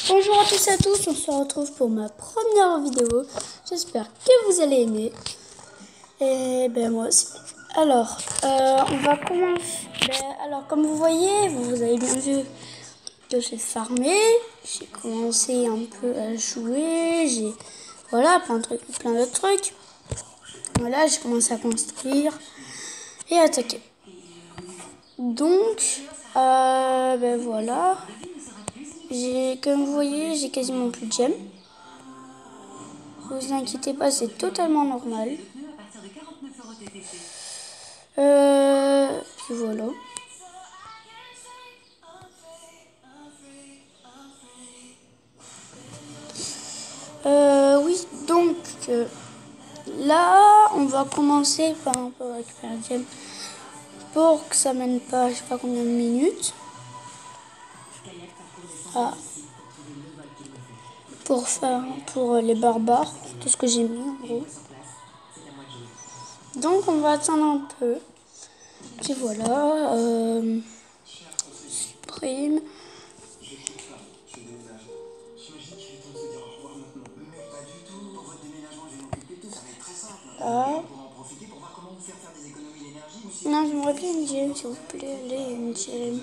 Bonjour à tous et à tous, on se retrouve pour ma première vidéo. J'espère que vous allez aimer. Et ben moi aussi. Alors, on va commencer. Alors, comme vous voyez, vous avez bien vu que j'ai farmé. J'ai commencé un peu à jouer. Voilà, plein d'autres trucs. Voilà, j'ai commencé à construire et à attaquer. Donc, ben voilà. Comme vous voyez, j'ai quasiment plus de gemmes. Ne vous inquiétez pas, c'est totalement normal. Puis voilà. Oui, donc là, on va commencer par un peu récupérer des gemmes pour que ça mène pas, je sais pas combien de minutes. Ah. Pour les barbares, tout ce que j'ai mis en gros. Donc on va attendre un peu. Puis voilà. Supprime. Ah. Non, j'aimerais bien une gemme, s'il vous plaît. Allez, une gemme.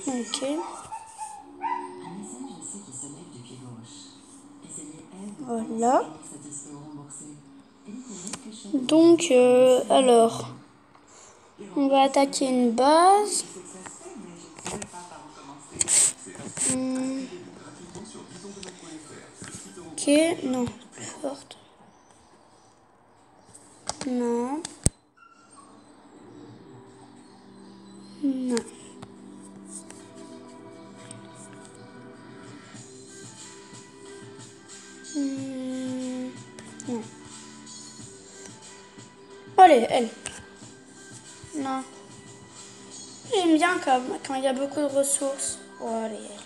Ok. Voilà. Donc, alors, on va attaquer une base. Ok, non, plus forte. Non. Non. Non. Allez, elle. Non. J'aime bien quand il y a beaucoup de ressources. Oh, allez, elle.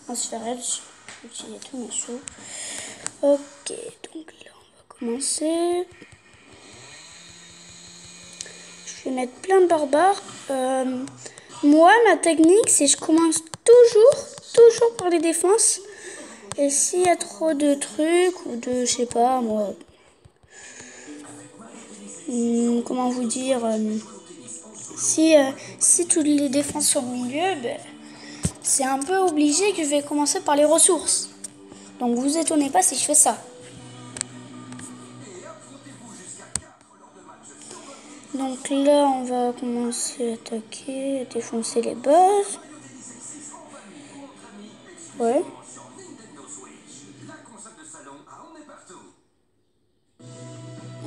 On va se faire elle. J'ai utilisé tous mes sous. Ok, donc là, on va commencer. Je vais mettre plein de barbares. Moi, ma technique, c'est que je commence toujours par les défenses. Et s'il y a trop de trucs ou de, je sais pas, moi, comment vous dire, si toutes les défenses sont au milieu, ben, c'est un peu obligé que je vais commencer par les ressources. Donc vous étonnez pas si je fais ça. Donc là, on va commencer à attaquer, à défoncer les bases. Ouais.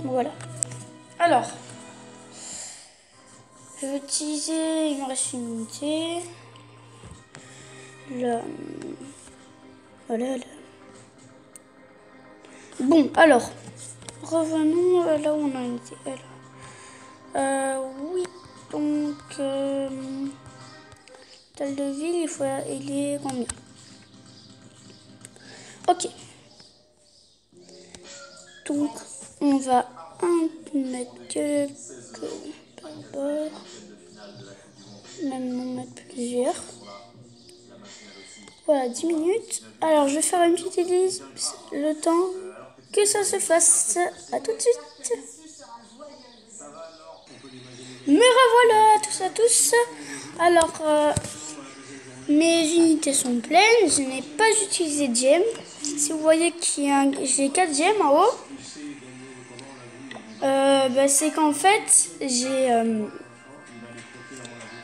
Voilà. Alors, je vais utiliser, il me reste une unité. Là. Voilà. Là. Bon, alors, revenons là où on a été. Oui, donc, telle de ville, il est combien? Ok. Donc, on va mettre quelques barbares. Même en mettre plusieurs. Voilà, 10 minutes. Alors, je vais faire une petite ellipse le temps que ça se fasse. À tout de suite. Me revoilà, tous à tous. Alors, mes unités sont pleines. Je n'ai pas utilisé de gemmes. Si vous voyez que j'ai 4 gemmes en haut, c'est qu'en fait, j'ai...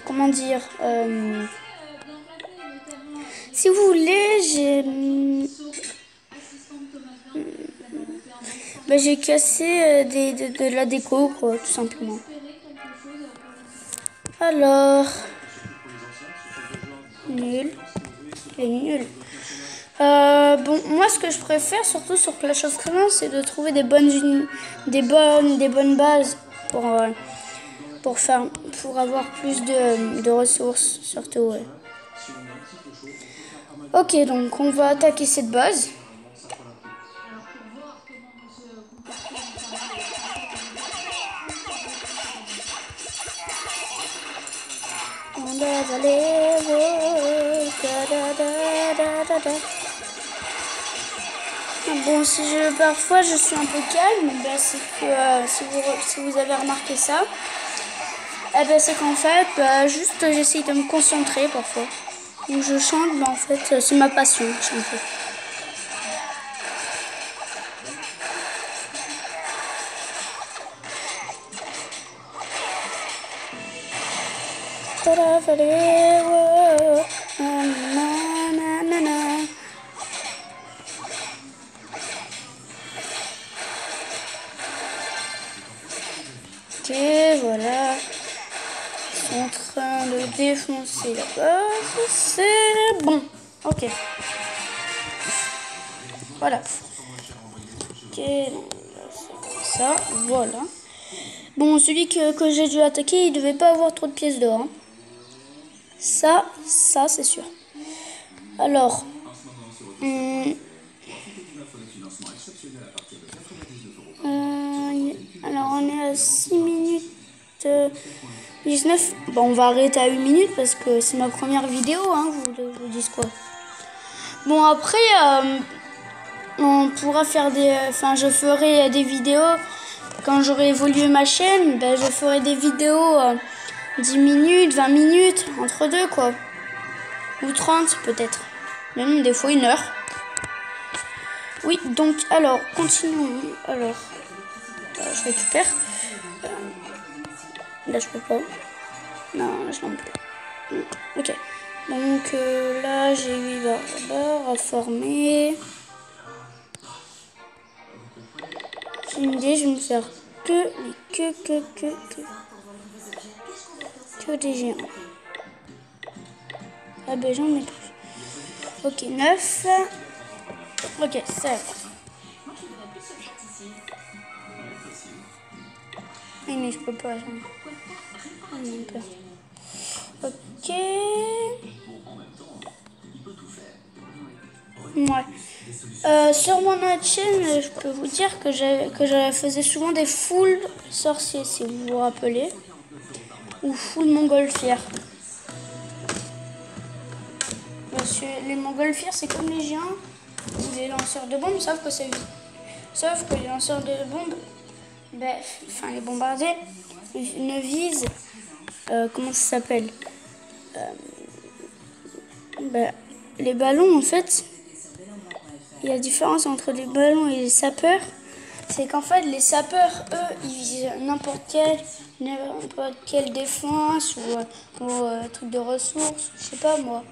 comment dire si vous voulez, j'ai cassé de la déco, quoi, tout simplement. Alors, nul. Il est nul. Bon, moi, ce que je préfère, surtout sur Clash of Clans, c'est de trouver des bonnes bases pour avoir plus de ressources, surtout. Ouais. Ok, donc on va attaquer cette base. Bon, parfois je suis un peu calme, ben, c'est que si vous avez remarqué ça, eh ben, c'est qu'en fait, juste j'essaye de me concentrer parfois. Donc je chante, ben, en fait, c'est ma passion, chanter. Ok, voilà. Ils sont en train de défoncer la base. C'est bon. Ok. Voilà. Ok, donc là, c'est ça. Voilà. Bon, celui que j'ai dû attaquer, il devait pas avoir trop de pièces d'or. Hein. Ça c'est sûr. Alors, alors on est à 6 minutes 19. Bon, on va arrêter à 8 minutes parce que c'est ma première vidéo, hein, vous dites quoi. Bon, après, on pourra faire je ferai des vidéos quand j'aurai évolué ma chaîne. Ben, je ferai des vidéos 10 minutes, 20 minutes, entre deux, quoi. Ou 30 peut-être. Même des fois 1 heure. Oui, donc, alors, continuons. Alors, je récupère. Là, je peux pas. Non, là, je n'en peux. Ok. Donc, là, j'ai 8 barres à former. J'ai une idée, je vais me faire que des géants. Ah ben, j'en ai plus. Ok, 9. Ok, ça va. Oui, mais je peux pas. J'en ai peur. Ok. Ouais. Sur mon autre chaîne, je peux vous dire que je faisais souvent des full sorciers, si vous vous rappelez. Ou full montgolfière. Parce que les montgolfières, c'est comme les géants ou les lanceurs de bombes, sauf que les lanceurs de bombes, ben, enfin les bombardiers, ne visent, comment ça s'appelle, ben, les ballons en fait. Et la différence entre les ballons et les sapeurs, c'est qu'en fait les sapeurs, eux, ils visent n'importe quelle défense ou truc de ressources, je sais pas moi.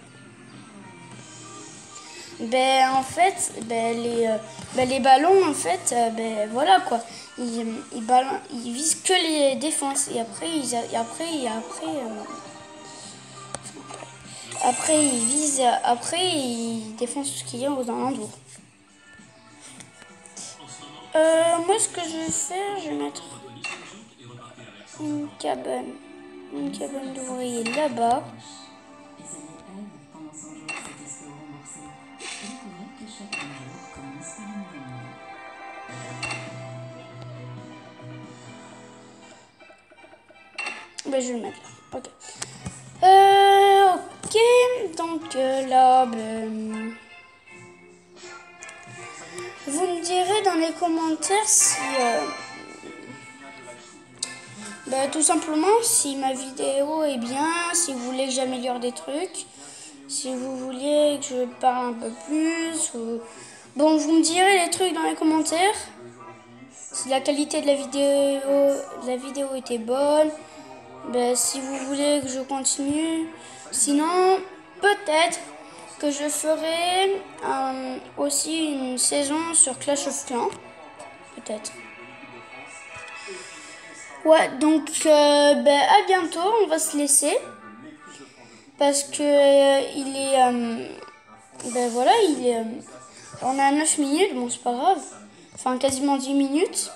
Ben en fait, les ballons en fait, ben voilà quoi, ils visent que les défenses et après ils défoncent tout ce qu'il y a dans l'entour. Moi ce que je vais faire, je vais mettre une cabane d'ouvriers là-bas. Ben, je vais le mettre là. Ok. Ok. Donc là, ben, vous me direz dans les commentaires si... ben, tout simplement, si ma vidéo est bien, si vous voulez que j'améliore des trucs, si vous voulez que je parle un peu plus. Bon, vous me direz les trucs dans les commentaires. Si la qualité de la vidéo était bonne. Ben, si vous voulez que je continue. Sinon, peut-être que je ferai aussi une saison sur Clash of Clans. Peut-être. Ouais, donc ben, à bientôt. On va se laisser. Parce que il est... ben voilà, on est à 9 minutes. Bon, c'est pas grave. Enfin, quasiment 10 minutes.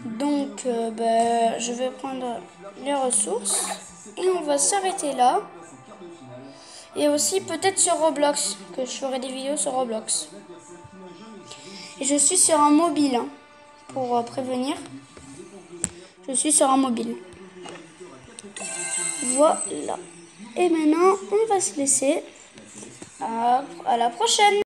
Donc, ben, je vais prendre les ressources. Et on va s'arrêter là. Et aussi peut-être sur Roblox, que je ferai des vidéos sur Roblox. Et je suis sur un mobile, hein, pour prévenir. Je suis sur un mobile. voilà. Et maintenant, on va se laisser. À la prochaine!